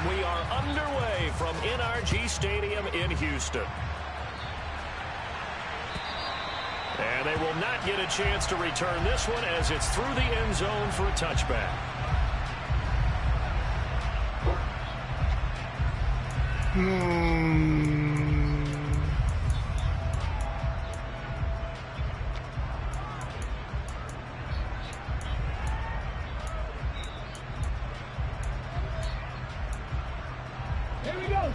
we are underway from NRG Stadium in Houston. And they will not get a chance to return this one as it's through the end zone for a touchback. Here we go.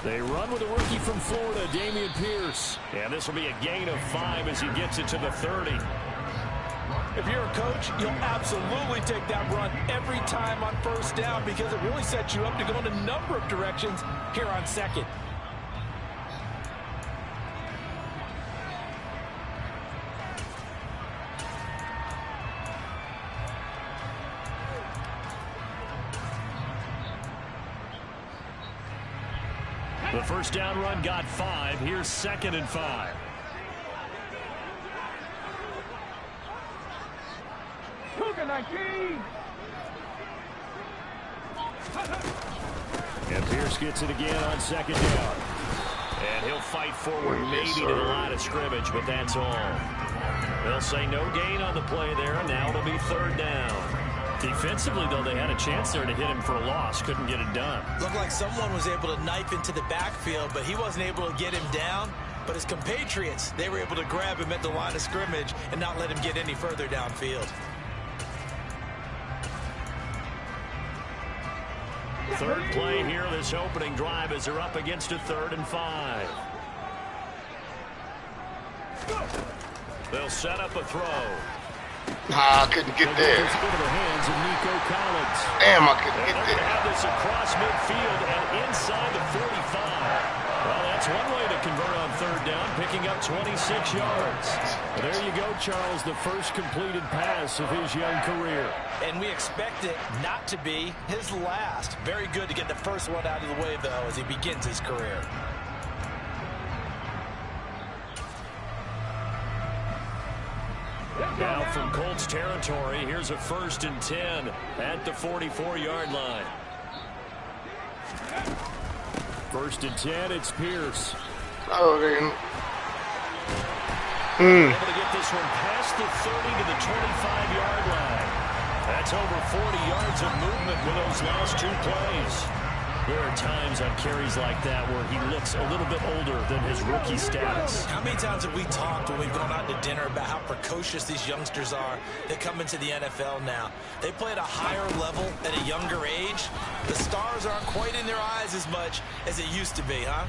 They run with a rookie from Florida, Dameon Pierce. And this will be a gain of 5 as he gets it to the 30. If you're a coach, you'll absolutely take that run every time on first down because it really sets you up to go in a number of directions here on second. The first down run got 5. Here's 2nd and 5. And Pierce gets it again on 2nd down. And he'll fight forward maybe to the line of scrimmage, but that's all. They'll say no gain on the play there, and now it'll be 3rd down. Defensively, though, they had a chance there to hit him for a loss. Couldn't get it done. Looked like someone was able to knife into the backfield, but he wasn't able to get him down. But his compatriots, they were able to grab him at the line of scrimmage and not let him get any further downfield. Third play here, this opening drive, as they're up against a 3rd and 5. They'll set up a throw. I couldn't get there. Into the hands of Nico Collins. Damn, I couldn't get They there. have this across midfield and inside the 45. Well, that's one way to convert on 3rd down, picking up 26 yards. There you go, Charles, the first completed pass of his young career. And we expect it not to be his last. Very good to get the first one out of the way, though, as he begins his career. Now from Colts territory, here's a 1st and 10 at the 44-yard line. 1st and 10, it's Pierce. Oh, damn. Able to get this one past the 30 to the 25-yard line. That's over 40 yards of movement with those last 2 plays. There are times on carries like that where he looks a little bit older than his rookie status. How many times have we talked when we've gone out to dinner about how precocious these youngsters are that come into the NFL now? They play at a higher level at a younger age. The stars aren't quite in their eyes as much as it used to be, huh?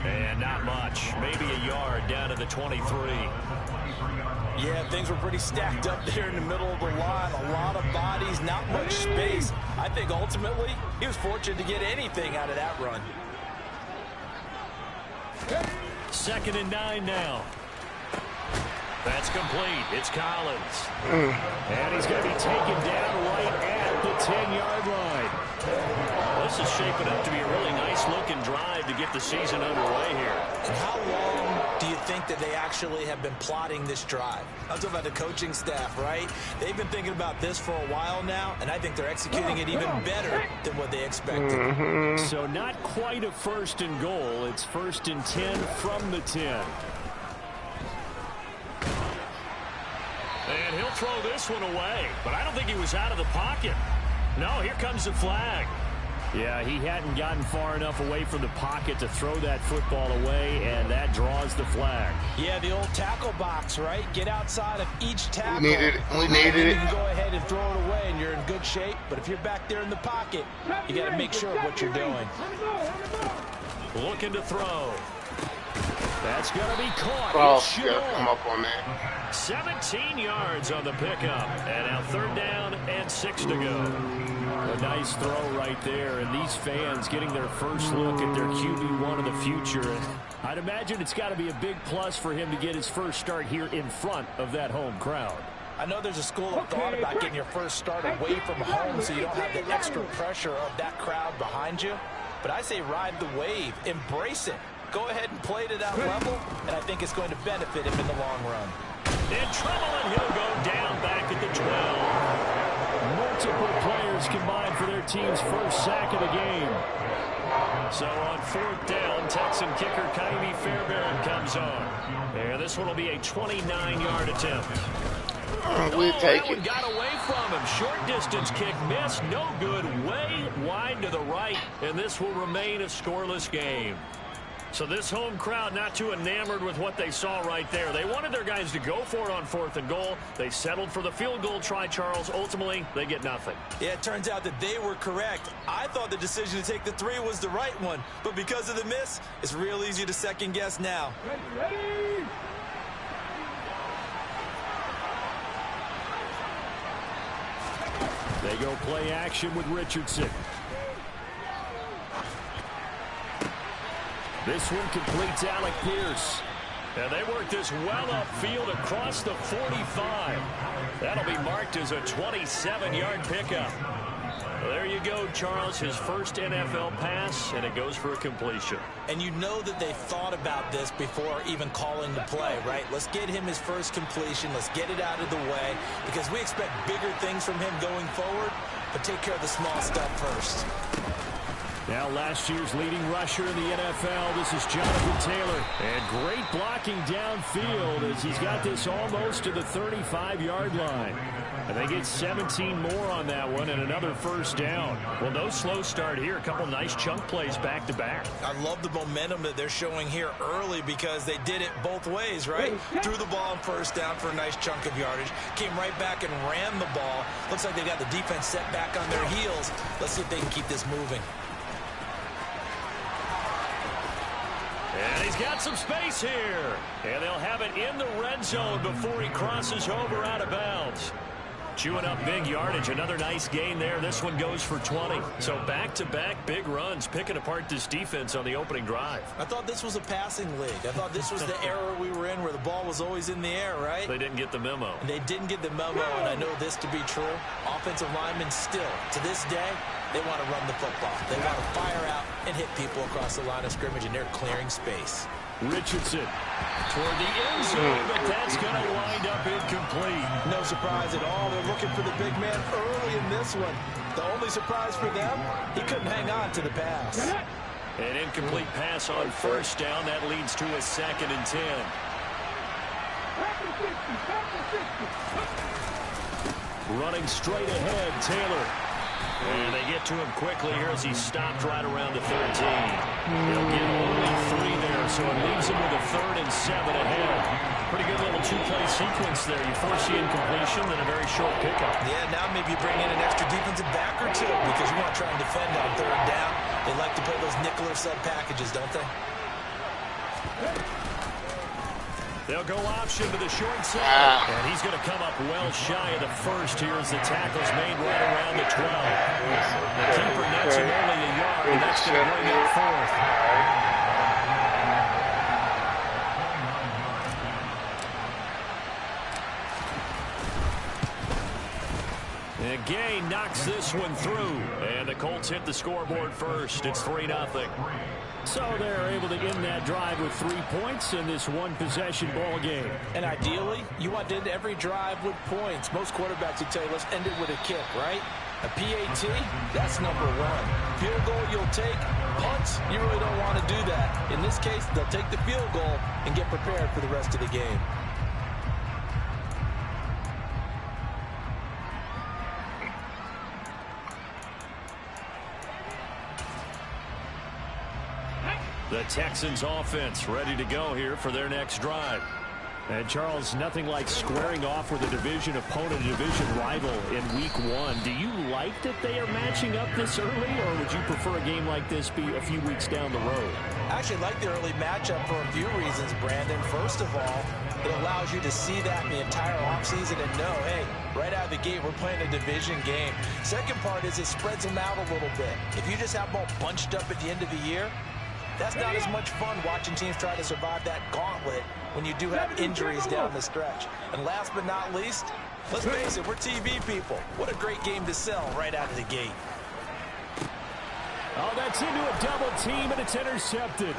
And not much. Maybe a yard down to the 23. Yeah, things were pretty stacked up there in the middle of the line. A lot of bodies, not much space. I think ultimately he was fortunate to get anything out of that run. 2nd and 9 now. That's complete. It's Collins. And he's going to be taken down right at the 10-yard line. This is shaping up to be a really nice-looking drive to get the season underway here. And how long do you think that they actually have been plotting this drive? I'm talking about the coaching staff, right? They've been thinking about this for a while now, and I think they're executing it even better than what they expected. So not quite a 1st and goal. It's 1st and 10 from the 10. And he'll throw this one away, but I don't think he was out of the pocket. No, here comes the flag. Yeah, he hadn't gotten far enough away from the pocket to throw that football away, and that draws the flag. Yeah, the old tackle box, right? Get outside of each tackle. We needed it. You can go ahead and throw it away, and you're in good shape. But if you're back there in the pocket, you got to make sure of what you're doing. Looking to throw. That's going to be caught. Cross, got to come up on that. 17 yards on the pickup. And now 3rd down and 6 to go. A nice throw right there. And these fans getting their first look at their QB1 of the future. And I'd imagine it's got to be a big plus for him to get his first start here in front of that home crowd. I know there's a school of thought about getting your first start away from home so you don't have the extra pressure of that crowd behind you. But I say ride the wave. Embrace it. Go ahead and play it out level, and I think it's going to benefit him in the long run. In trouble, and he'll go down back at the 12. Multiple players combined for their team's first sack of the game. So on 4th down, Texan kicker Kaimi Fairbairn comes on. And this one will be a 29-yard attempt. We'll take that one it. got away from him. Short distance kick missed. No good. Way wide to the right. And this will remain a scoreless game. So this home crowd not too enamored with what they saw right there. They wanted their guys to go for it on 4th and goal. They settled for the field goal try, Charles. Ultimately, they get nothing. Yeah, it turns out that they were correct. I thought the decision to take the 3 was the right one. But because of the miss, it's real easy to second guess now. Ready? They go play action with Richardson. This one completes Alec Pierce. And they work this well upfield across the 45. That'll be marked as a 27-yard pickup. Well, there you go, Charles. His first NFL pass, and it goes for a completion. And you know that they thought about this before even calling the play, right? Let's get him his first completion. Let's get it out of the way because we expect bigger things from him going forward, but take care of the small stuff first. Now last year's leading rusher in the NFL, this is Jonathan Taylor. And great blocking downfield as he's got this almost to the 35-yard line. And they get 17 more on that one and another first down. Well, no slow start here. A couple nice chunk plays back-to-back. I love the momentum that they're showing here early because they did it both ways, right? Threw the ball on first down for a nice chunk of yardage. Came right back and ran the ball. Looks like they got the defense set back on their heels. Let's see if they can keep this moving. And he's got some space here. And they'll have it in the red zone before he crosses over out of bounds. Chewing up big yardage. Another nice gain there. This one goes for 20. So back-to-back big runs, picking apart this defense on the opening drive. I thought this was a passing league. I thought this was the era we were in where the ball was always in the air, right? They didn't get the memo. And they didn't get the memo, and I know this to be true. Offensive linemen still, to this day, they want to run the football. They want to fire out and hit people across the line of scrimmage, and they're clearing space. Richardson toward the end zone, but that's going to wind up incomplete. No surprise at all. They're looking for the big man early in this one. The only surprise for them, he couldn't hang on to the pass. An incomplete pass on first down. That leads to a 2nd and 10. Running straight ahead, Taylor. And they get to him quickly here as he stopped right around the 13. He'll get only 3 there, so it leaves him with a 3rd and 7 ahead. Pretty good little 2-play sequence there. You force the incompletion, then a very short pickup. Yeah, now maybe you bring in an extra defensive back or two because you want to try and defend on 3rd down. They like to play those nickel or sub packages, don't they? They'll go option to the short side. And he's going to come up well shy of the first here as the tackle's made right around the 12. The keeper nets him only a yard, and that's going to bring up 4th. And Gay knocks this one through. And the Colts hit the scoreboard first. It's 3-0. So they're able to end that drive with 3 points in this one-possession ball game. And ideally, you want to end every drive with points. Most quarterbacks would tell you, let's end it with a kick, right? A PAT, that's number 1. Field goal you'll take. Punts, you really don't want to do that. In this case, they'll take the field goal and get prepared for the rest of the game. The Texans offense ready to go here for their next drive. And Charles, nothing like squaring off with a division opponent, a division rival in week 1. Do you like that they are matching up this early, or would you prefer a game like this be a few weeks down the road? I actually like the early matchup for a few reasons, Brandon. First of all, it allows you to see that in the entire offseason and know, hey, right out of the gate, we're playing a division game. Second part is it spreads them out a little bit. If you just have them all bunched up at the end of the year, that's not as much fun watching teams try to survive that gauntlet when you do have injuries down the stretch. And last but not least, let's face it, we're TV people. What a great game to sell right out of the gate. Oh, that's into a double team, and it's intercepted.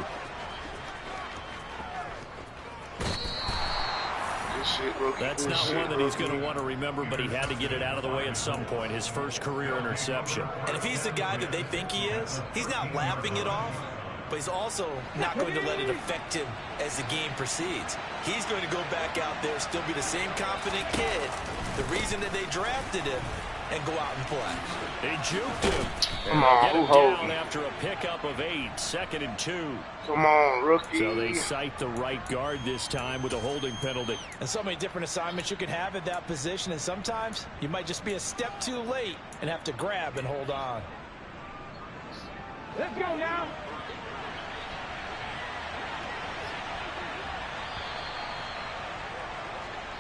shit, rookie. That's Good not shit, one that he's going to rookie. want to remember, but he had to get it out of the way at some point. His first career interception. And if he's the guy that they think he is, he's not laughing it off, but he's also not going to let it affect him as the game proceeds. He's going to go back out there, still be the same confident kid, the reason that they drafted him, and go out and play. He juked him. Come And on, get him who down holding? after a pickup of 8, 2nd and 2. Come on, rookie. So they cite the right guard this time with a holding penalty. And so many different assignments you can have at that position, and sometimes you might just be a step too late and have to grab and hold on. Let's go now.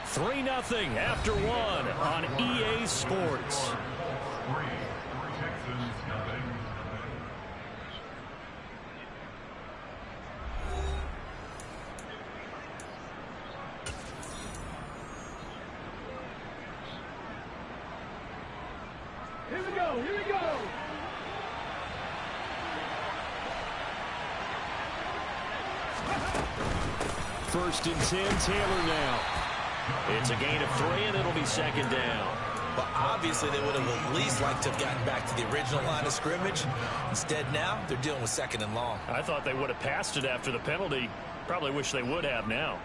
Three 0 after 1 on EA Sports. Here we go. Here we go. First and 10, Taylor now. It's a gain of 3, and it'll be 2nd down. But obviously they would have at least liked to have gotten back to the original line of scrimmage. Instead now, they're dealing with 2nd and long. I thought they would have passed it after the penalty. Probably wish they would have now.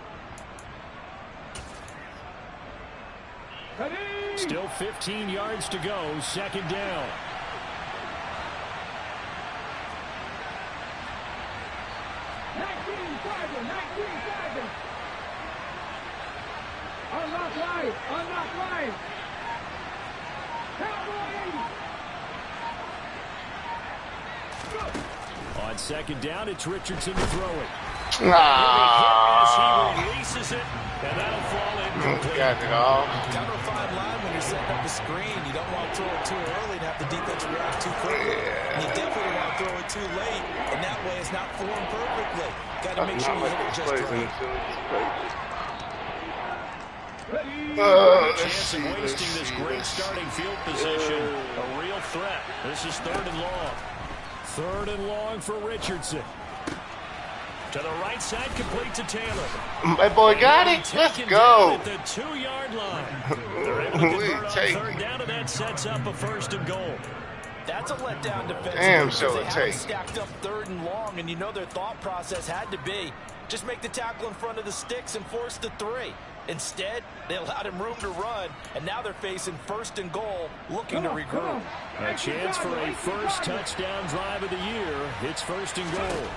Ready. Still 15 yards to go, 2nd down. Unlock line. Unlock line. Cowboys. On 2nd down, it's Richardson to throw it. Ah, As he releases it, and that'll fall incomplete. got it all. Kind of a fine line when you're setting up a screen. You don't want to throw it too early and have the defense react too quickly. And you definitely want to throw it too late, and that way it's not formed perfectly. Got to make sure you hit it just right. Chance of wasting this great starting field position. A real threat. This is 3rd and long. 3rd and long for Richardson. To the right side, complete to Taylor. My boy got it. Let's go. At the 2-yard line. They're able to convert on 3rd down, and that sets up a 1st and goal. That's a letdown defensively. Damn, because so they it haven't takes. stacked up 3rd and long, and you know their thought process had to be just make the tackle in front of the sticks and force the 3. Instead, they allowed him room to run, and now they're facing 1st and goal, looking to regroup. A chance for a first touchdown drive of the year. It's 1st and goal.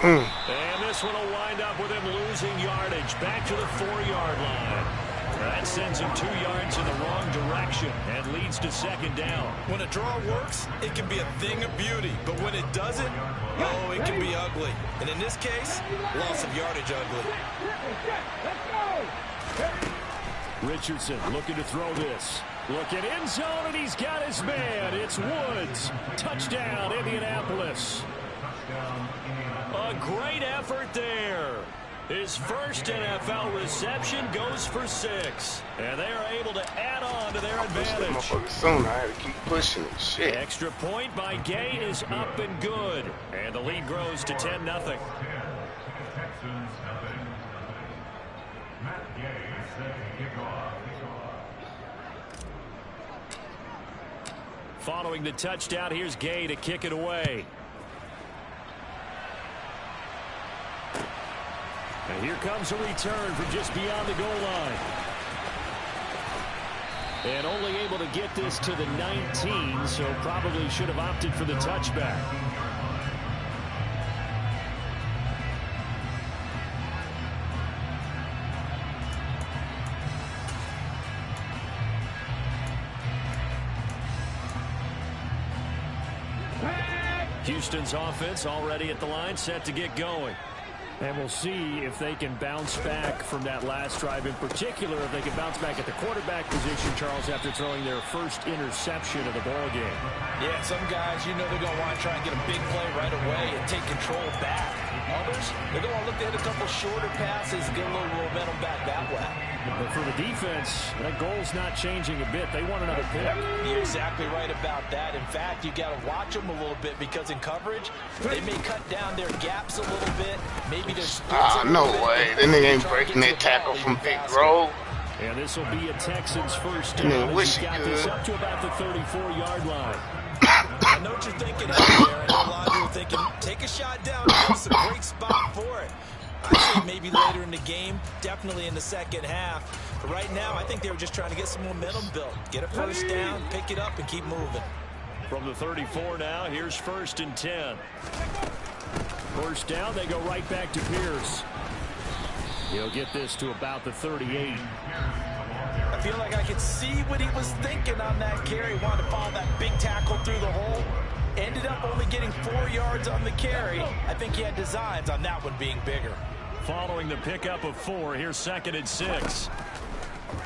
And this one will wind up with him losing yardage. Back to the 4-yard line. That sends him 2 yards in the wrong direction and leads to 2nd down. When a draw works, it can be a thing of beauty. But when it doesn't, oh, it can be ugly. And in this case, loss of yardage ugly. Richardson looking to throw this. Looking end zone, and he's got his man. It's Woods. Touchdown, Indianapolis. A great effort there. His first NFL reception goes for 6. And they are able to add on to their advantage. Soon, I had to keep pushing it. Shit. Extra point by Gay is up and good. And the lead grows to 10-0. Following the touchdown, here's Gay to kick it away. And here comes a return from just beyond the goal line. And only able to get this to the 19, so probably should have opted for the touchback. Houston's offense already at the line, set to get going. And we'll see if they can bounce back from that last drive, in particular if they can bounce back at the quarterback position, Charles, after throwing their first interception of the ball game. Yeah, some guys, you know they're going to want to try and get a big play right away and take control back. Others, they're going to look to hit a couple shorter passes, get a little momentum back that way. But for the defense, that goal's not changing a bit. They want another pick. You're exactly right about that. In fact, you got to watch them a little bit because in coverage, they may cut down their gaps a little bit, maybe maybe there's no way. That nigga ain't breaking that tackle from Big Grove. And this will be a Texans first And down. then wish He's he got this could. up to about the 34-yard line. I know what you're thinking out there. I know a lot of you are thinking, take a shot down. It's a great spot for it. I think maybe later in the game, definitely in the second half. But right now, I think they were just trying to get some momentum built. Get a first down, pick it up, and keep moving. From the 34 now, here's 1st and 10. First down, they go right back to Pierce. He'll get this to about the 38. I feel like I could see what he was thinking on that carry. Wanted to follow that big tackle through the hole. Ended up only getting 4 yards on the carry. I think he had designs on that one being bigger. Following the pickup of 4, here's 2nd and 6.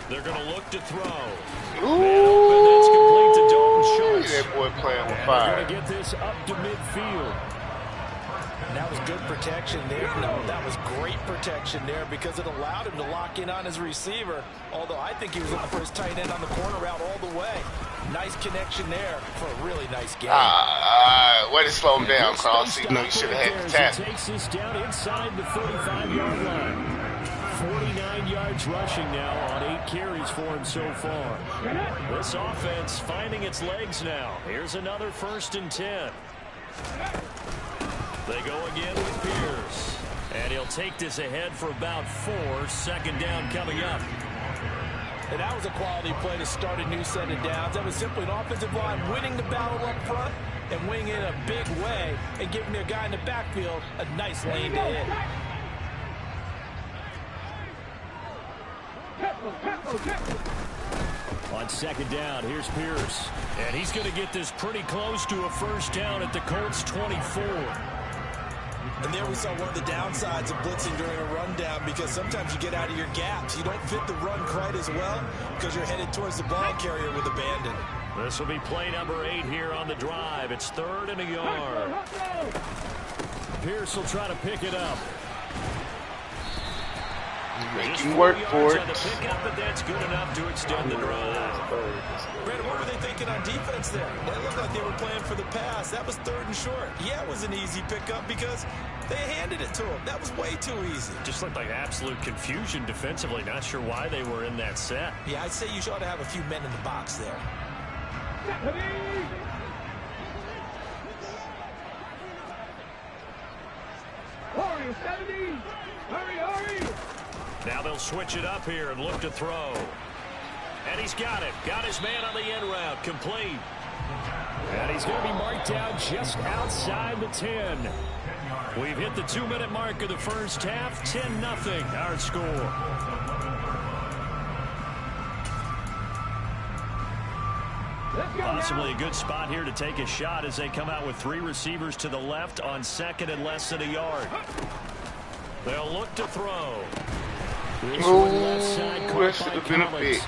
They're going to look to throw. Ooh, That's complete to Dalton Schultz. that boy playing with And they're fire. going to get this up to midfield. And that was good protection there. No, that was great protection there because it allowed him to lock in on his receiver. Although I think he was looking for his tight end on the corner route all the way. Nice connection there for a really nice game. Way to slow him down, Cross. You know you should have had the tackle. Takes this down inside the 35-yard line. 49 yards rushing now on 8 carries for him so far. This offense finding its legs now. Here's another 1st and 10. They go again with Pierce. And he'll take this ahead for about 4. 2nd down coming up. And that was a quality play to start a new set of downs. That was simply an offensive line winning the battle up front and winning in a big way and giving their guy in the backfield a nice lane to hit. On 2nd down, here's Pierce. And he's going to get this pretty close to a first down at the Colts 24. And there we saw one of the downsides of blitzing during a rundown because sometimes you get out of your gaps. You don't fit the run quite as well because you're headed towards the ball carrier with abandon. This will be play number 8 here on the drive. It's 3rd and a yard. Pierce will try to pick it up. Make him work for it. On the pickup, but that's good enough to extend the drive. Brandon, what were they thinking on defense there? They looked like they were playing for the pass. That was 3rd and short. Yeah, it was an easy pickup because they handed it to him. That was way too easy. Just looked like absolute confusion defensively. Not sure why they were in that set. Yeah, I'd say you ought to have a few men in the box there. Hurry, 70! Hurry, hurry! Now they'll switch it up here and look to throw. And he's got it. Got his man on the end route. Complete. And he's going to be marked out just outside the 10. We've hit the 2-minute mark of the first half. 10-0 our score. Possibly a good spot here to take a shot as they come out with 3 receivers to the left on 2nd and less than a yard. They'll look to throw. Ooh, that should have been a big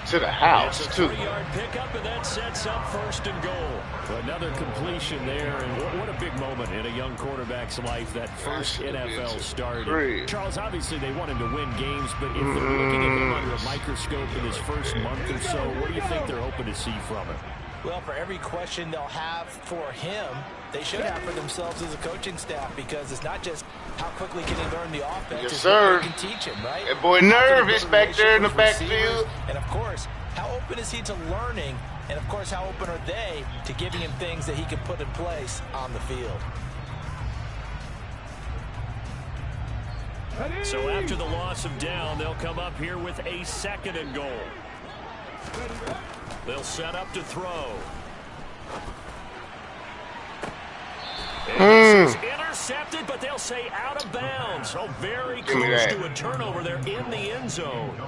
to the house, it's a too. 3-yard pickup, and that sets up 1st and goal. Another completion there, and what a big moment in a young quarterback's life, that first NFL start. Charles, obviously they want him to win games, but if they're looking at him under a microscope in his first month or so, what do you think they're hoping to see from him? Well, for every question they'll have for him, they should have for themselves as a coaching staff because it's not just how quickly can he learn the offense, Yes, it's sir. what they can teach him, right? That boy nervous back there in the backfield. And, of course, how open is he to learning? And, of course, how open are they to giving him things that he can put in place on the field? So after the loss of down, they'll come up here with a 2nd and goal. They'll set up to throw. And this is intercepted, but they'll say out of bounds. So very close to a turnover there in the end zone.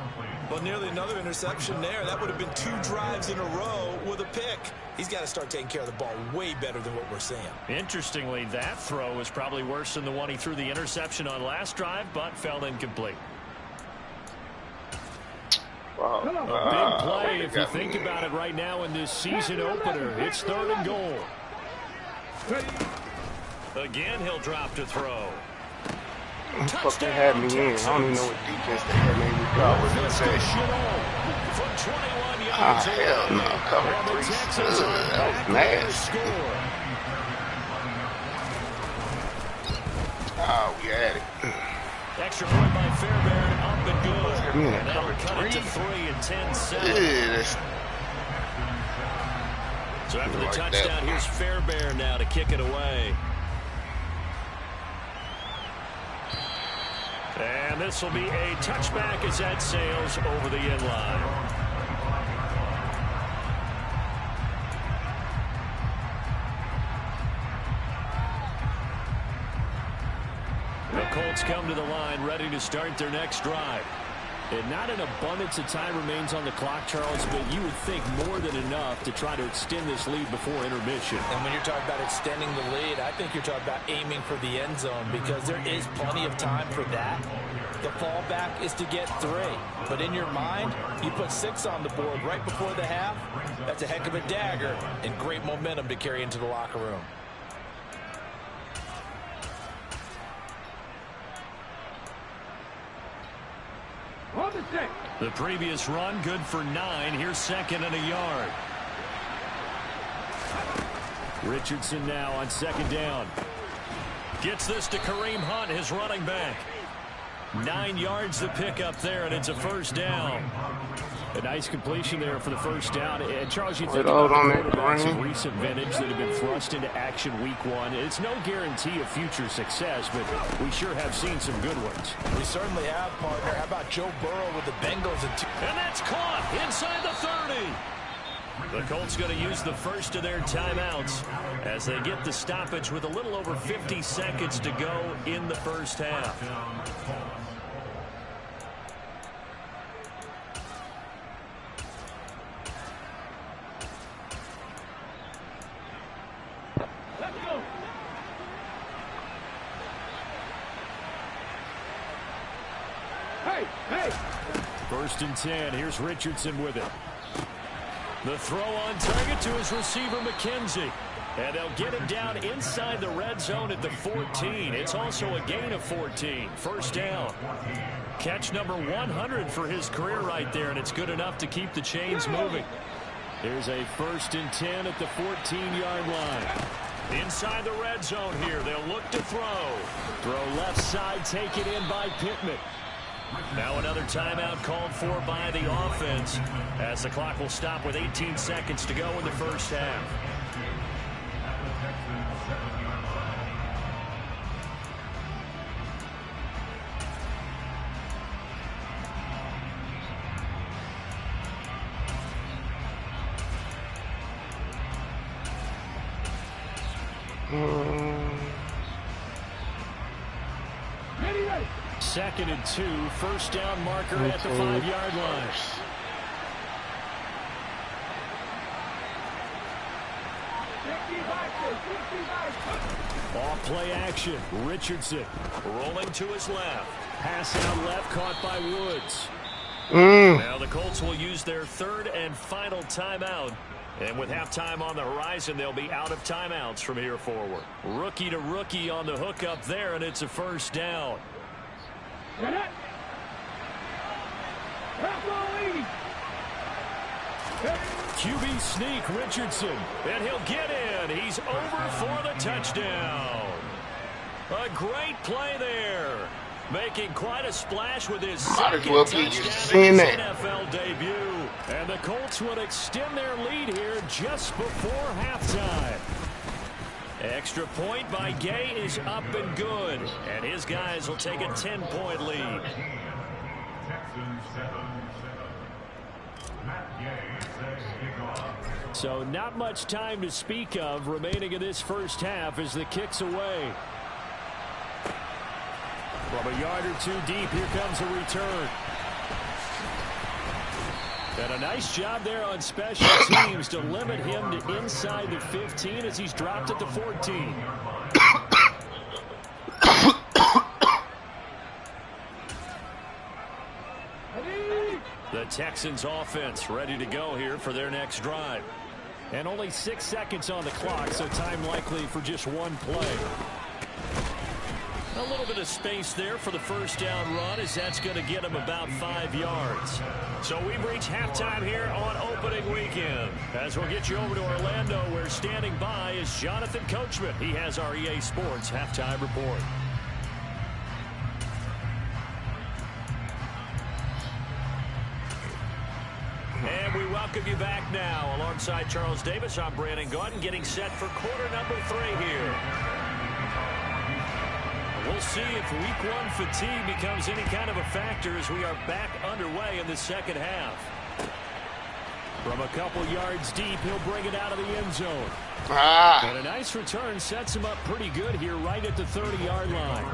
Well, nearly another interception there. That would have been 2 drives in a row with a pick. He's got to start taking care of the ball way better than what we're seeing. Interestingly, that throw is probably worse than the one he threw the interception on last drive, but fell incomplete. Wow. A big play if you think about it right now in this season opener. It's 3rd and goal. Again, he'll drop to throw. Fuck, they had me in. I don't even know what defense they had made me drop. What did I say? Hell no. Cover 3. That was nasty. Ah, we had it. Extra point by Fairbairn, up and good. Man, And that'll cut it to 3 and 10-7. Yeah, So after the like touchdown, here's Fairbairn now to kick it away. And this will be a touchback as that sails over the end line. The Colts come to the line ready to start their next drive. And not an abundance of time remains on the clock, Charles, but you would think more than enough to try to extend this lead before intermission. And when you're talking about extending the lead, I think you're talking about aiming for the end zone because there is plenty of time for that. The fallback is to get 3. But in your mind, you put 6 on the board right before the half. That's a heck of a dagger and great momentum to carry into the locker room. On the stick. The previous run, good for 9. Here's 2nd and a yard. Richardson now on 2nd down. Gets this to Kareem Hunt, his running back. 9 yards to pick up there, and it's a 1st down. A nice completion there for the 1st down. And Charles, you think about the quarterbacks of recent vintage that have been thrust into action week 1. It's no guarantee of future success, but we sure have seen some good ones. We certainly have, partner. How about Joe Burrow with the Bengals? And that's caught inside the 30. The Colts going to use the first of their timeouts as they get the stoppage with a little over 50 seconds to go in the 1st half. Let's go. Hey, hey. 1st and 10. Here's Richardson with it. The throw on target to his receiver, McKenzie. And they'll get him down inside the red zone at the 14. It's also a gain of 14. 1st down. Catch number 100 for his career right there, and it's good enough to keep the chains moving. There's a 1st and 10 at the 14-yard line. Inside the red zone here, they'll look to throw. Throw left side, taken in by Pittman. Now another timeout called for by the offense as the clock will stop with 18 seconds to go in the 1st half. Ready. 2nd and 2, 1st down marker at the 5-yard line. Off play action. Richardson rolling to his left. Pass out left, caught by Woods. Now the Colts will use their 3rd and final timeout. And with halftime on the horizon, they'll be out of timeouts from here forward. Rookie to rookie on the hookup there, and it's a 1st down. QB sneak, Richardson, and he'll get in. He's over for the touchdown. A great play there. Making quite a splash with his second touchdown in his NFL debut. And the Colts would extend their lead here just before halftime. Extra point by Gay is up and good. And his guys will take a 10-point lead. So not much time to speak of remaining in this 1st half as the kick's away. From a yard or 2 deep, here comes a return. And a nice job there on special teams to limit him to inside the 15 as he's dropped at the 14. The Texans offense ready to go here for their next drive. And only 6 seconds on the clock, so time likely for just one play. A little bit of space there for the 1st down run as that's going to get him about 5 yards. So we've reached halftime here on opening weekend. As we'll get you over to Orlando, where standing by is Jonathan Coachman. He has our EA Sports halftime report. now. Alongside Charles Davis, I'm Brandon Gaudin, getting set for quarter number 3 here. We'll see if week 1 fatigue becomes any kind of a factor as we are back underway in the second half. From a couple yards deep, he'll bring it out of the end zone. And a nice return sets him up pretty good here right at the 30-yard line.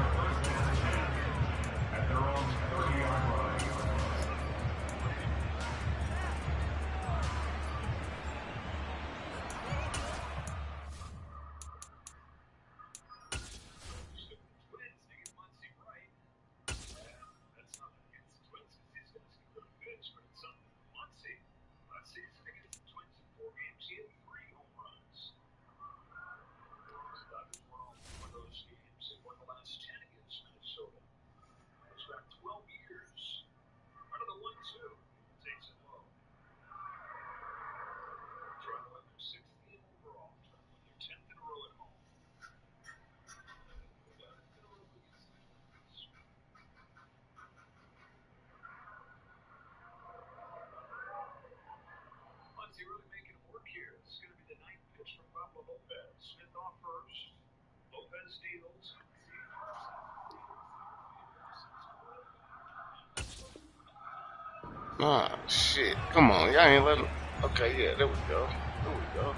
Ah, shit. Come on. Y'all ain't let him. Okay, yeah, there we go. There we go.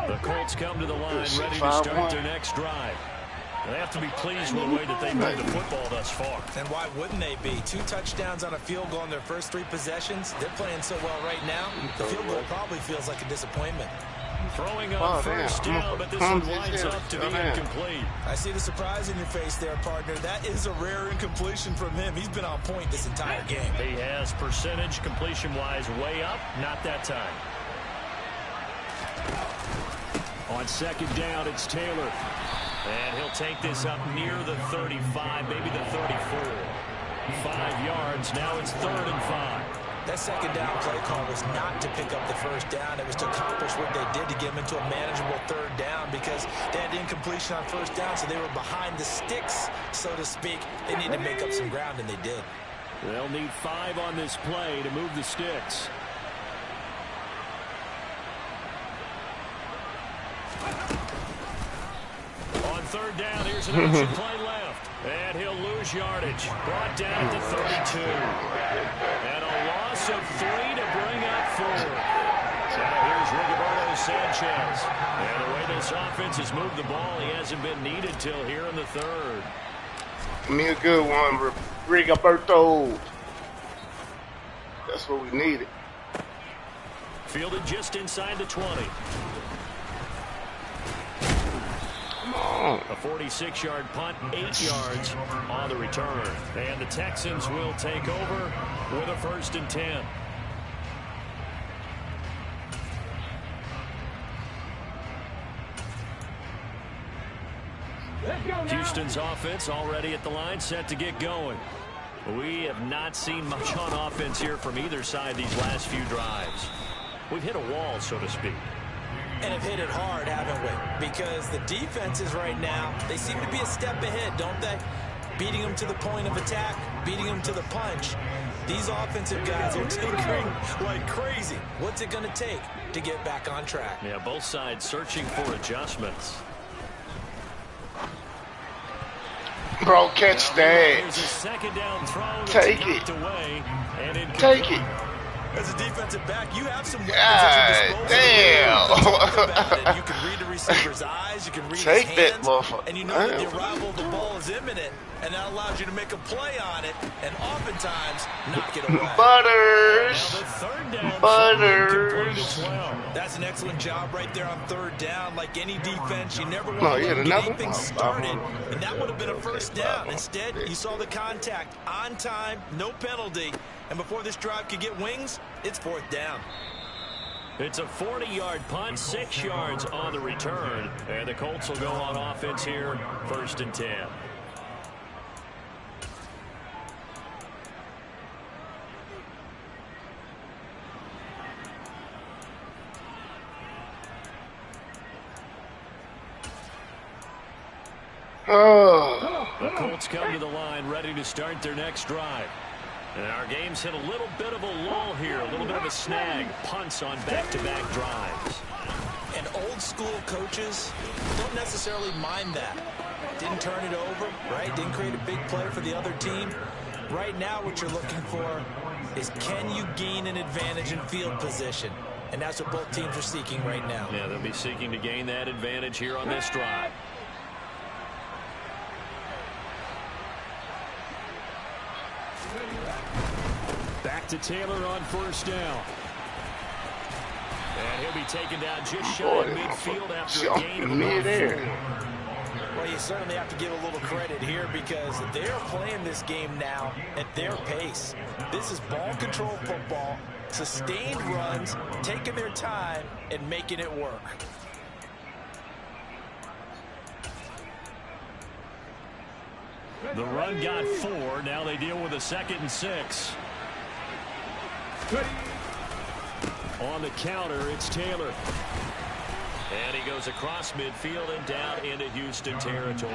The Colts come to the line ready to start their next drive. They have to be pleased with the way that they moved the football thus far. And why wouldn't they be? 2 touchdowns on a field goal in their first 3 possessions. They're playing so well right now. The field goal probably feels like a disappointment. Throwing on first down, but this one winds up to be incomplete. I see the surprise in your face there, partner. That is a rare incompletion from him. He's been on point this entire game. He has percentage completion-wise way up. Not that time. On second down, it's Taylor. And he'll take this up near the 35, maybe the 34. 5 yards. Now it's 3rd and 5. That second down play call was not to pick up the first down. It was to accomplish what they did to get them into a manageable 3rd down because they had incompletion on first down, so they were behind the sticks, so to speak. They needed to make up some ground, and they did. They'll need 5 on this play to move the sticks. On 3rd down, here's an option play left. And he'll lose yardage. Brought down at the 32. And a loss of 3 to bring up 4. So here's Rigoberto Sanchez. And the way this offense has moved the ball, he hasn't been needed till here in the 3rd. Give me a good one, Rigoberto. That's what we needed. Fielded just inside the 20. A 46-yard punt, 8 yards on the return. And the Texans will take over with a 1st and 10. Houston's offense already at the line, set to get going. We have not seen much on offense here from either side these last few drives. We've hit a wall, so to speak. And have hit it hard, haven't we? Because the defenses right now, they seem to be a step ahead, don't they? Beating them to the point of attack, beating them to the punch. These offensive guys are tinkering like crazy. What's it going to take to get back on track? Yeah, both sides searching for adjustments. Bro, catch that. There's a second down throw. Take it. Away and take it. As a defensive back, you have some weapons at your disposal. Damn. You can read the receiver's eyes, you can read Take his that, hands, motherfucker. and you know that the arrival of the ball is imminent, and that allows you to make a play on it, and oftentimes knock it away. Butters. Now the 3rd down. Butters. Well. That's an excellent job right there on 3rd down. Like any defense, you never want to get get anything one. started, and that would have been a 1st down. Instead, you saw the contact on time, no penalty, and before this drive could get wings, it's 4th down. It's a 40-yard punt, 6 yards on the return, and the Colts will go on offense here, 1st and 10. Oh. The Colts come to the line ready to start their next drive. And our game's hit a little bit of a lull here, a little bit of a snag. Punts on back-to-back drives. And old school coaches don't necessarily mind that. Didn't turn it over, right? Didn't create a big play for the other team. Right now what you're looking for is, can you gain an advantage in field position? And that's what both teams are seeking right now. Yeah, they'll be seeking to gain that advantage here on this drive. Back to Taylor on first down. And he'll be taken down just shy of midfield after a gain of about 4. Well, you certainly have to give a little credit here because they're playing this game now at their pace. This is ball control football, sustained runs, taking their time and making it work. The run got 4. Now they deal with a 2nd and 6. On the counter, it's Taylor. And he goes across midfield and down into Houston territory.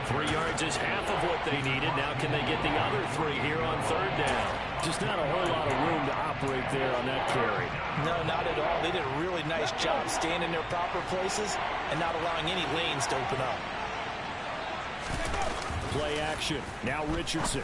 3 yards is half of what they needed. Now can they get the other 3 here on 3rd down? Just not a whole lot of room to operate there on that carry. No, not at all. They did a really nice job staying in their proper places and not allowing any lanes to open up. Play action. Now Richardson.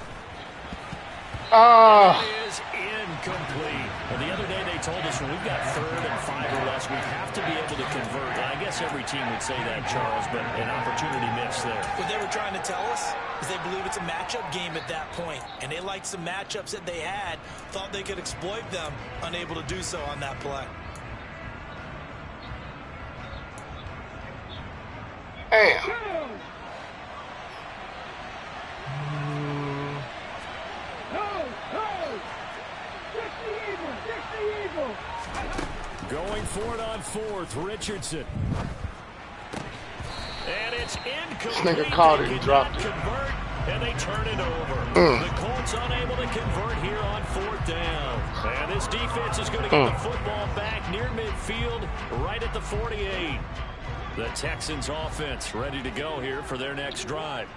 Ah. It is incomplete. Well, the other day they told us when we've got 3rd and 5 or less, we have to be able to convert. And I guess every team would say that, Charles, but an opportunity missed there. What they were trying to tell us is they believe it's a matchup game at that point, and they liked some matchups that they had, thought they could exploit them, unable to do so on that play. Damn. Going for it on 4th, Richardson. And it's incomplete. This nigga caught it, he dropped it. Convert, and they turn it over. The Colts unable to convert here on 4th down. And this defense is going to get the football back near midfield, right at the 48. The Texans offense ready to go here for their next drive.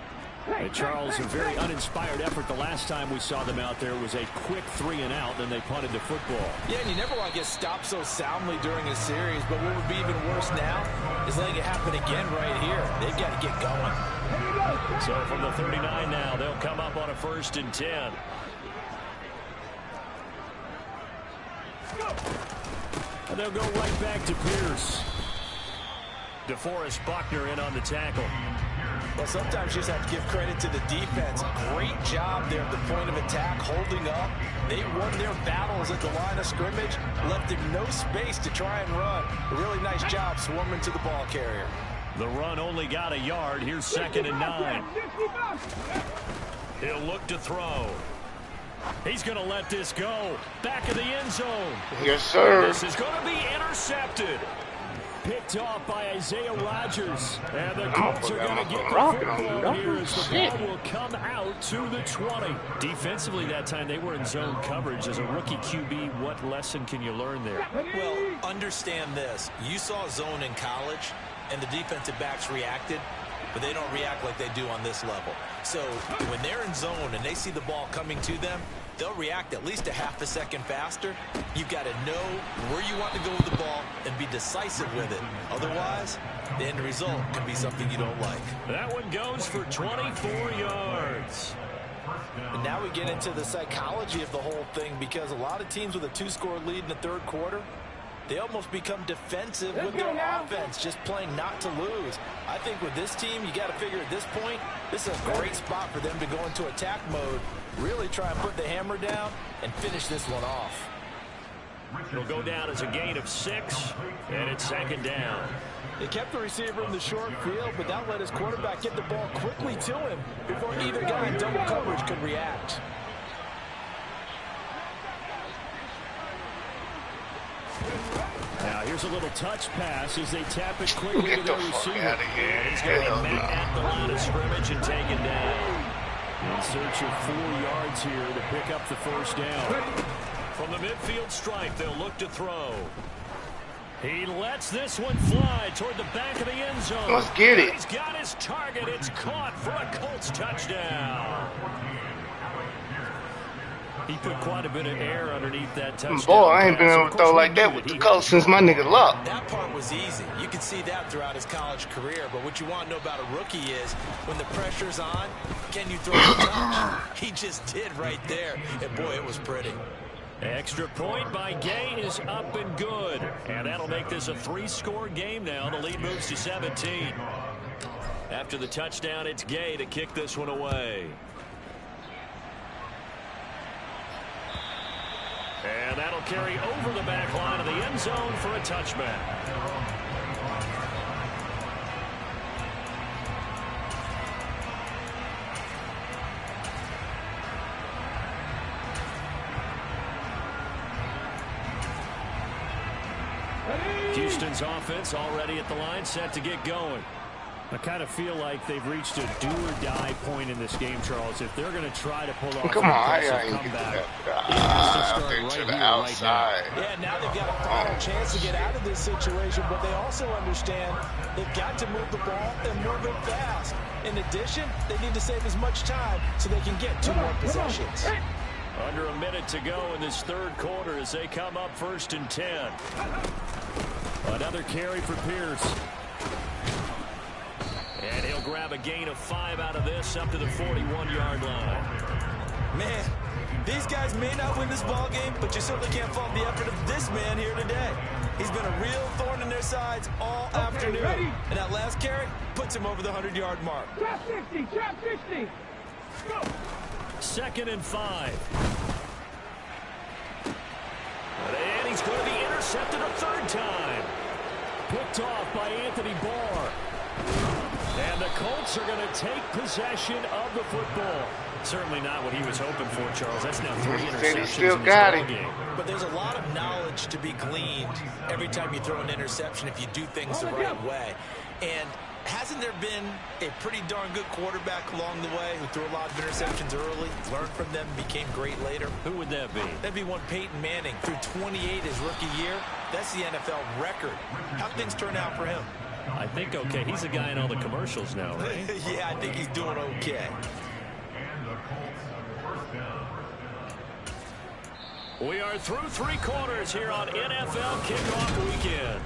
And Charles, a very uninspired effort. The last time we saw them out there was a quick 3 and out, then they punted the football. Yeah, and you never want to get stopped so soundly during a series, but what would be even worse now is letting it happen again right here. They've got to get going. So from the 39 now, they'll come up on a 1st and 10. And they'll go right back to Pierce. DeForest Buckner in on the tackle. Well, sometimes you just have to give credit to the defense. Great job there at the point of attack, holding up. They won their battles at the line of scrimmage, left him no space to try and run. A really nice job swarming to the ball carrier. The run only got a yard. Here's 2nd and 9. He'll look to throw. He's going to let this go. Back of the end zone. Yes, sir. This is going to be intercepted. Picked off by Isaiah Rodgers. And the Colts are going to get the football here as the ball will come out to the 20. Defensively that time, they were in zone coverage. As a rookie QB, what lesson can you learn there? Well, understand this. You saw zone in college, and the defensive backs reacted, but they don't react like they do on this level. So when they're in zone and they see the ball coming to them, they'll react at least a half a second faster. You've got to know where you want to go with the ball and be decisive with it. Otherwise, the end result can be something you don't like. That one goes for 24 yards. And now we get into the psychology of the whole thing, because a lot of teams with a 2-score lead in the 3rd quarter, they almost become defensive with their offense, just playing not to lose. I think with this team, you got to figure at this point, this is a great spot for them to go into attack mode, really try and put the hammer down and finish this one off. It'll go down as a gain of 6, and it's 2nd down. They kept the receiver in the short field, but that let his quarterback get the ball quickly to him before either guy in double coverage could react. Now here's a little touch pass as they tap it quickly to Get the their fuck receiver. out of here. And he's going to Hell be met no. at the line of scrimmage and taken down. In search of 4 yards here to pick up the 1st down. From the midfield stripe, they'll look to throw. He lets this one fly toward the back of the end zone. Let's get it. He's got his target. It's caught for a Colts touchdown. He put quite a bit of air underneath that touchdown. Boy, I ain't been able to throw like that with the Colts since my nigga Luck. That part was easy. You can see that throughout his college career. But what you want to know about a rookie is when the pressure's on, can you throw a touch? He just did right there. And, boy, it was pretty. Extra point by Gay is up and good. And that'll make this a 3-score game now. The lead moves to 17. After the touchdown, it's Gay to kick this one away. And that'll carry over the back line of the end zone for a touchback. Houston's offense already at the line, set to get going. I kind of feel like they've reached a do-or-die point in this game, Charles. If they're going to try to pull off Come on, I ain't get comeback, out there to the outside. Yeah, now they've got a final chance to get out of this situation, but they also understand they've got to move the ball and move it fast. In addition, they need to save as much time so they can get 2 more possessions. Under a minute to go in this third quarter as they come up 1st and 10. Another carry for Pierce. And he'll grab a gain of 5 out of this up to the 41-yard line. Man, these guys may not win this ball game, but you certainly can't fault the effort of this man here today. He's been a real thorn in their sides all afternoon. Ready? And that last carry puts him over the 100-yard mark. Trap 60, trap 60. Go. 2nd and 5. And he's going to be intercepted a 3rd time. Picked off by Anthony Barr. And the Colts are going to take possession of the football. Certainly not what he was hoping for, Charles. That's now 3 interceptions He still in got this it. game. But there's a lot of knowledge to be gleaned every time you throw an interception if you do things the right way. And hasn't there been a pretty darn good quarterback along the way who threw a lot of interceptions early, learned from them, and became great later? Who would that be? That'd be one Peyton Manning. Threw 28 his rookie year. That's the NFL record. How'd things turn out for him? I think okay. He's a guy in all the commercials now, right? Yeah, I think he's doing okay. We are through 3 quarters here on NFL Kickoff Weekend.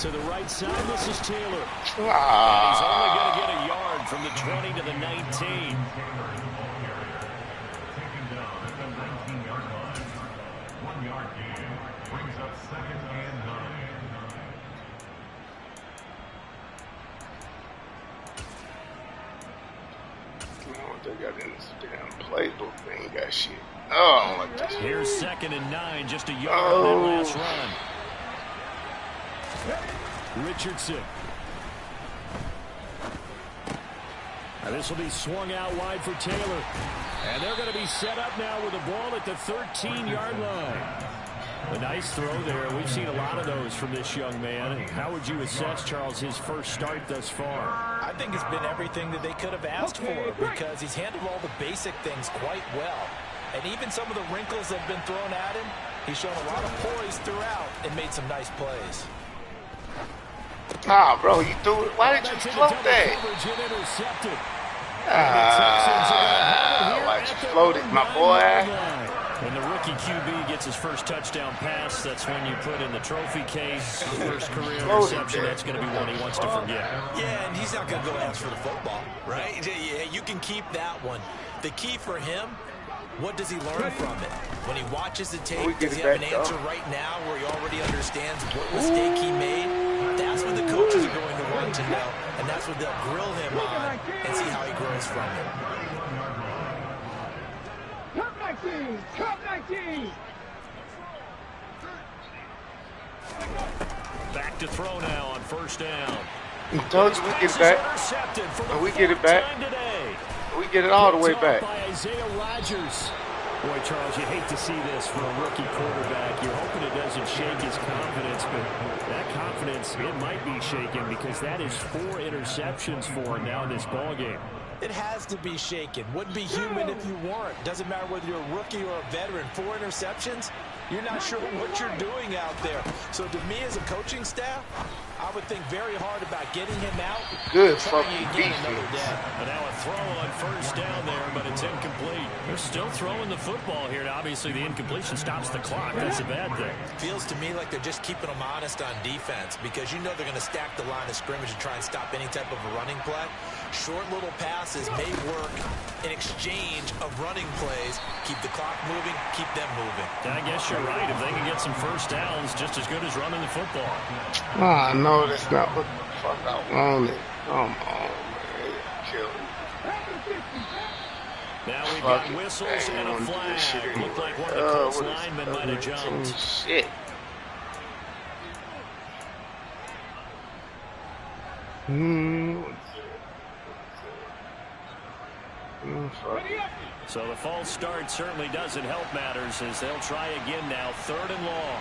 To the right side, this is Taylor. And he's only going to get a yard from the 20 to the 19. They got in this damn playbook. They ain't got shit. Oh, I don't like this. Here's 2nd and 9, just a yard on that last run. Richardson. And this will be swung out wide for Taylor. And they're going to be set up now with the ball at the 13-yard line. A nice throw there. We've seen a lot of those from this young man. How would you assess, Charles, his first start thus far? I think it's been everything that they could have asked for because he's handled all the basic things quite well. And even some of the wrinkles that have been thrown at him, he's shown a lot of poise throughout and made some nice plays. Nah, bro, you threw it. Why did you float that? Why did you float it, my boy? When the rookie QB gets his first touchdown pass, that's when you put in the trophy case. First career interception, that's going to be one he wants to forget. Yeah, and he's not going to go ask for the football, right? Yeah, you can keep that one. The key for him, what does he learn from it? When he watches the tape, does he have an answer right now where he already understands what mistake he made? That's what the coaches are going to want to know, and that's what they'll grill him on and see how he grows from it. Top 19, top 19. Back to throw now on 1st down. I told you we get it back. And we get it back. We get it all the way back. By Isaiah Rodgers. Boy, Charles, you hate to see this from a rookie quarterback. You're hoping it doesn't shake his confidence, but that confidence, it might be shaken because that is 4 interceptions for him now in this ballgame. It has to be shaken. Wouldn't be human if you weren't. Doesn't matter whether you're a rookie or a veteran. 4 interceptions, you're not sure what you're doing out there. So to me as a coaching staff, I would think very hard about getting him out. Good fucking defense. And now a throw on first down there, but it's incomplete. They're still throwing the football here. Now, obviously, the incompletion stops the clock. That's a bad thing. Feels to me like they're just keeping them honest on defense because you know they're going to stack the line of scrimmage and try and stop any type of a running play. Short little passes may work in exchange of running plays. Keep the clock moving, keep them moving. I guess you're right. If they can get some first downs, just as good as running the football. Oh, no, that's not what the fuck I wanted. Come on, man. Kill me. Now we've got whistles and a flag. Looked like one of the Colts linemen might have jumped. Shit. So the false start certainly doesn't help matters as they'll try again now. 3rd and long.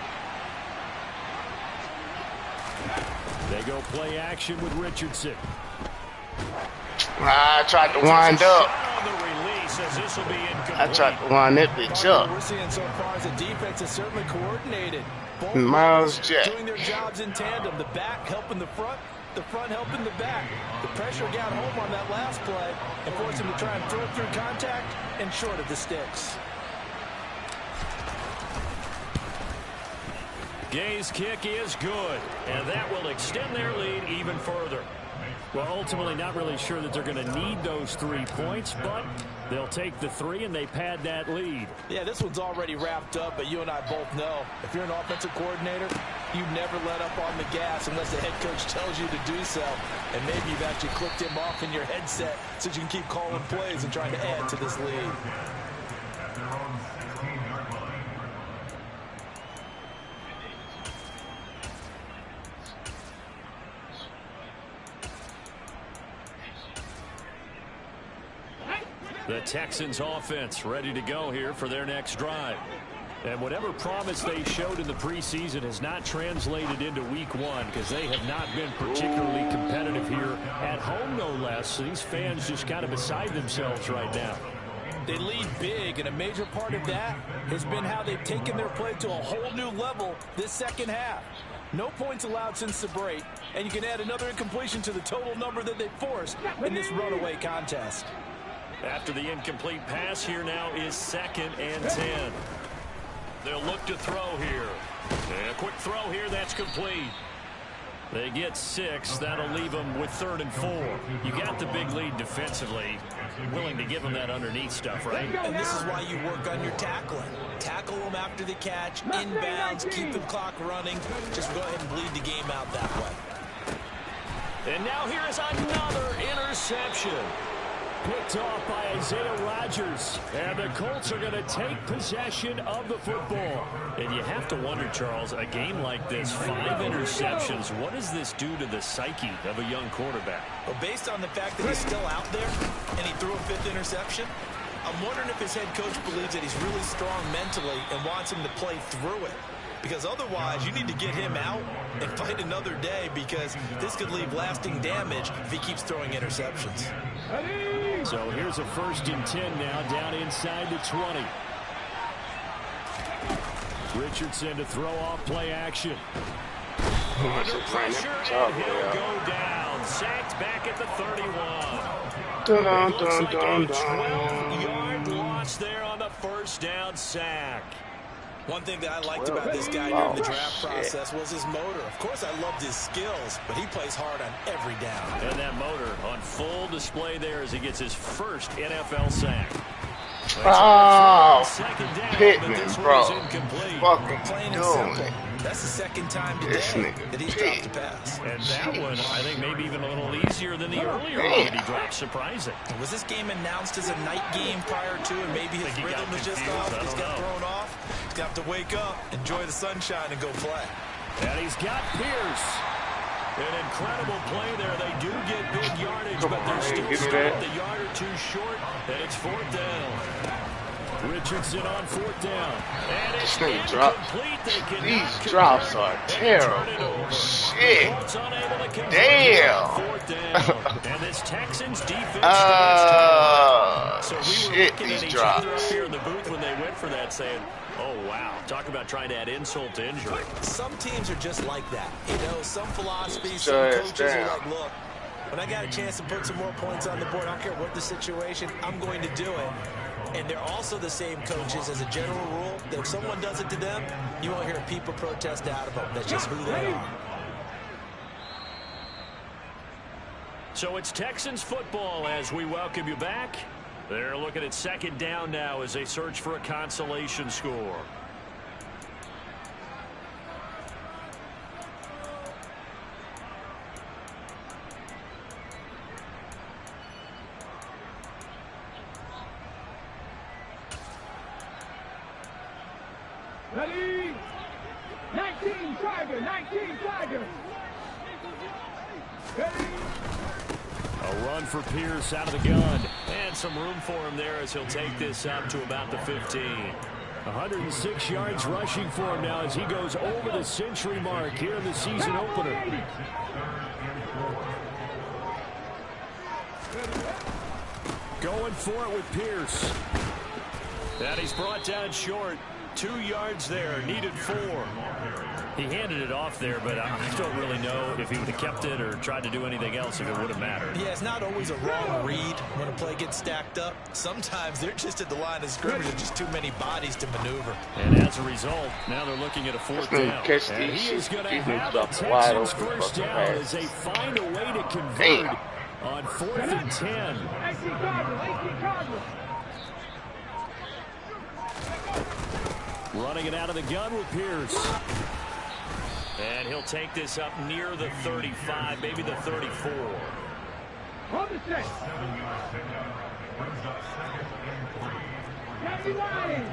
They go play action with Richardson. I tried to wind up. I tried to wind that bitch up. We're seeing so far as the defense is certainly coordinated. Both Miles Jack doing their jobs in tandem. The back helping the front helping the back. The pressure got home on that last play and forced him to try and throw through contact and short of the sticks. Gay's kick is good, and that will extend their lead even further. Well, ultimately not really sure that they're going to need those 3 points, but they'll take the 3 and they pad that lead. Yeah, this one's already wrapped up, but you and I both know if you're an offensive coordinator, you never let up on the gas unless the head coach tells you to do so. And maybe you've actually clicked him off in your headset so you can keep calling plays and trying to add to this lead. The Texans offense ready to go here for their next drive. And whatever promise they showed in the preseason has not translated into week 1 because they have not been particularly competitive here at home, no less. So these fans just kind of beside themselves right now. They lead big, and a major part of that has been how they've taken their play to a whole new level this second half. No points allowed since the break, and you can add another incompletion to the total number that they forced in this runaway contest. After the incomplete pass, here now is 2nd and 10. They'll look to throw here. And a quick throw here, that's complete. They get 6. That'll leave them with 3rd and 4. You got the big lead defensively. Willing to give them that underneath stuff, right? And this is why you work on your tackling. Tackle them after the catch, inbounds, keep the clock running. Just go ahead and bleed the game out that way. And now here is another interception. Picked off by Isaiah Rodgers. And the Colts are going to take possession of the football. And you have to wonder, Charles, a game like this, 5 interceptions, what does this do to the psyche of a young quarterback? Well, based on the fact that he's still out there and he threw a 5th interception, I'm wondering if his head coach believes that he's really strong mentally and wants him to play through it. Because otherwise, you need to get him out and fight another day because this could leave lasting damage if he keeps throwing interceptions. So here's a 1st and 10 now down inside the 20. Richardson to throw off play action. Under pressure, and he'll go down. Sacked back at the 31. It looks like a 12-yard loss there on the 1st down sack. One thing that I liked about this guy during the draft process was his motor. Of course, I loved his skills, but he plays hard on every down. And that motor on full display there as he gets his first NFL sack. Oh, down, Pittman, bro. Fucking plain and doing simple. That's the 2nd time today that he's dropped a pass. And that one, I think, maybe even a little easier than the earlier one that he dropped. Surprising. Was this game announced as a night game prior to, and maybe his rhythm was just off? He's got thrown off. He's got to wake up, enjoy the sunshine, and go play. And he's got Pierce. An incredible play there. They do get big yardage, but they're still stopped a yard or 2 short, and it's 4th down. Richardson on 4th down. And it's This thing drop. These drops are terrible. Shit. Damn. And this Texans defense shit, these drops. Here in the booth when they went for that, saying, "Oh wow, talk about trying to add insult to injury." Some teams are just like that. You know, some philosophies, some coaches are like, look, when I got a chance to put some more points on the board, I don't care what the situation, I'm going to do it. And they're also the same coaches as a general rule that if someone does it to them, you won't hear people protest out of them. That's just who they are. So it's Texans football as we welcome you back. They're looking at 2nd down now as they search for a consolation score. Ready? 19 Tiger, 19 Tiger. Ready? A run for Pierce out of the gun. And some room for him there as he'll take this up to about the 15. 106 yards rushing for him now as he goes over the century mark here in the season opener. Going for it with Pierce. And he's brought down short. 2 yards there, needed 4. He handed it off there, but I don't really know if he would have kept it or tried to do anything else if it would have mattered. Yeah, it's not always a wrong read when a play gets stacked up. Sometimes they're just at the line of scrimmage and just too many bodies to maneuver. And as a result, now they're looking at a 4th down. And he is going to have the Texans' 1st down as they find a way to convert on 4th and 10. Running it out of the gun with Pierce. And he'll take this up near the 35, maybe the 34. On the set. Got the line.